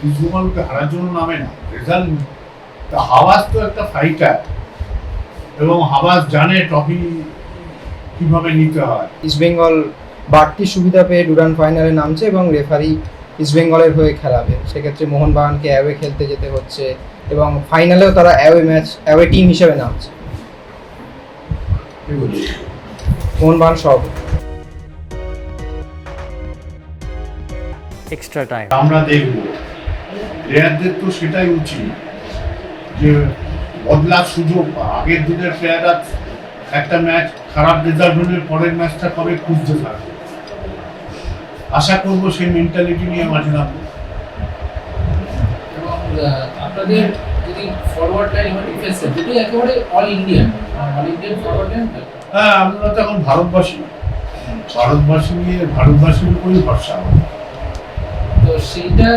ইস্টবেঙ্গলকে হারার জন্য নামে না, রেজাল্ট। তা হাওয়াজ তো একটা ফাইটার এবং হাওয়াজ জানে ট্রফি কিভাবে নিতে হয়। ইস্টবেঙ্গল বাড়তি সুবিধা পেয়ে ডুরান্ড ফাইনালে নামছে এবং রেফারি ইস্টবেঙ্গলের হয়ে খেলাবে, সেক্ষেত্রে মোহনবাগানকে অ্যাওয়ে খেলতে যেতে হচ্ছে এবং ফাইনালেও তারা অ্যাওয়ে টিম হিসেবে নামছে। মোহনবাগান সব এক্সট্রা টাইম আমরা দেখব, প্লেয়ারদের তো সেটাই উচিত যে বদলার সুযোগ। আগের দিনের প্লেয়াররা একটা ম্যাচ খারাপ রেজাল্ট হলে পরের ম্যাচটা কবে খুঁজতে থাকবে। আশা করব সেই মেন্টালিটি নিয়ে মাঠে নামবে। এবং আপনাদের যদি ফরওয়ার্ড লাইন এবং ডিফেন্সের দুটো একেবারে অল ইন্ডিয়ান ফরওয়ার্ড লাইন। হ্যাঁ, আমরা তো এখন ভারতবাসীর উপরই ভরসা। তো সেইটা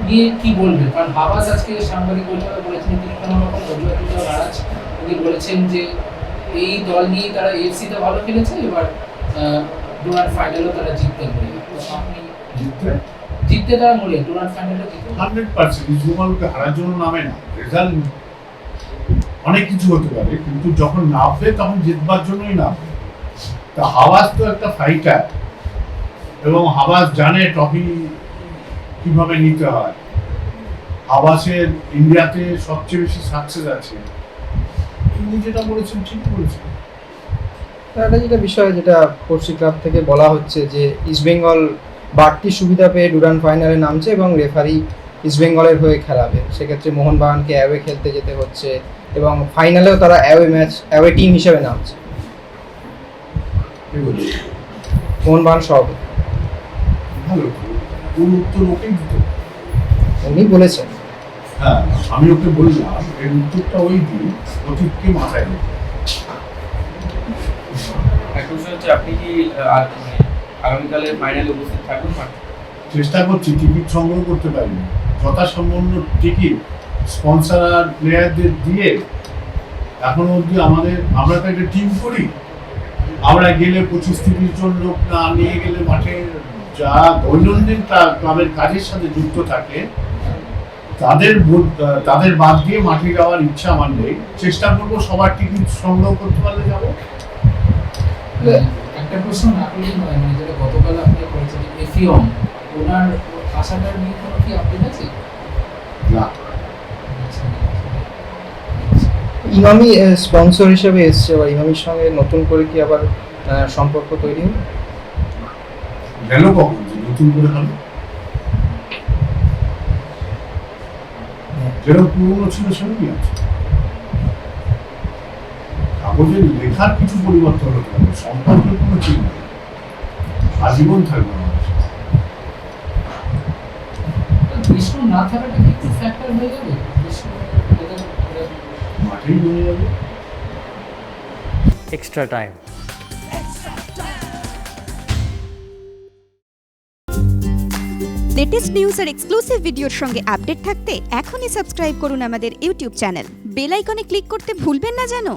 নিয়ে কি বলবেন? কারণ হাওয়াজ আজকে সাংবাদিক বৈঠকে বলেছেন, তিনি কোনো রকম অজুহাত নারাজ। তিনি বলেছেন যে এই দল নিয়ে তারা এএফসিতে ভালো খেলেছে, এবার ডুরান্ড ফাইনালও তারা জিততে পারে। তো আপনি জিততে তারা মরে ডুরান্ড ফাইনালও জিততে 100% ইস্টবেঙ্গলকে হারার জন্য নামে না, রেজাল্ট অনেক কিছু হতে পারে, কিন্তু যখন নামবে তখন জিতবার জন্যই নামবে। তা হাওয়াজ তো একটা ফাইটার এবং হাওয়াজ জানে ট্রফি কিভাবে নিতে হয়। হাওয়াজের ইন্ডিয়াতে সবচেয়ে বেশি সাকসেস আছে। তিনি যেটা বলেছেন ঠিক বলেছেন। একটা যেটা বিষয় যেটা পড়শি ক্লাব থেকে বলা হচ্ছে যে ইস্টবেঙ্গল বাড়তি সুবিধা পেয়ে ডুরান্ড ফাইনালে নামছে এবং রেফারি ইস্টবেঙ্গলের হয়ে খেলাবে, সেক্ষেত্রে মোহনবাগানকে অ্যাওয়ে খেলতে যেতে হচ্ছে এবং ফাইনালেও তারা অ্যাওয়ে টিম হিসেবে নামছে। মোহনবাগান সব ভালো, ওর উত্তর ওকেই দিতে। উনি বলেছেন। হ্যাঁ, আমি ওকে বললাম এর উত্তরটা ওই দিন অতীতকে মাথায় রেখে। একটা বিষয় হচ্ছে, আপনি কি আগামীকালে ফাইনালে উপস্থিত থাকবেন? চেষ্টা করছি, টিকিট সংগ্রহ করতে পারিনি। যথাসম্ভব টিকিট স্পন্সর আর প্লেয়ারদের দিয়ে এখনো অবধি আমরা তো একটা টিম করি। আমরা গেলে 25-30 জন লোক না নিয়ে গেলে মাঠে যা দৈনন্দিন ক্লাবের কাজের সাথে যুক্ত থাকে তাদের বাদ দিয়ে মাঠে যাওয়ার ইচ্ছা আমার নেই। চেষ্টা করবো সবার টিকিট সংগ্রহ করতে পারলে যাবো। একটা প্রশ্ন না করলেই নয়, মানে যেটা গতকাল আপনি করেছেন এফিওম, ওনার আশাটার নিয়ে কোনো কি আপডেট আছে? না, ইমামি স্পন্সর হিসেবে এসছে, বা ইমামির সঙ্গে নতুন করে কি আবার সম্পর্ক তৈরি হবে? গেল কখন যে নতুন করে হবে? যেরকম পুরনো ছিল সেরকমই আছে। কাগজের লেখার কিছু পরিবর্তন হতে হবে, সম্পর্কের কোনো ঠিক নেই, আজীবন থাকবে আমাদের সাথে। বিষ্ণু না থাকাটা কি একটু ফ্যাক্টর হয়ে যাবে? মাঠেই হয়ে যাবে। এক্সট্রা টাইম লেটেস্ট নিউজ আর এক্সক্লুসিভ ভিডিওর সঙ্গে আপডেট থাকতে এখনই সাবস্ক্রাইব করুন আমাদের ইউটিউব চ্যানেল। বেল আইকনে ক্লিক করতে ভুলবেন না যেন।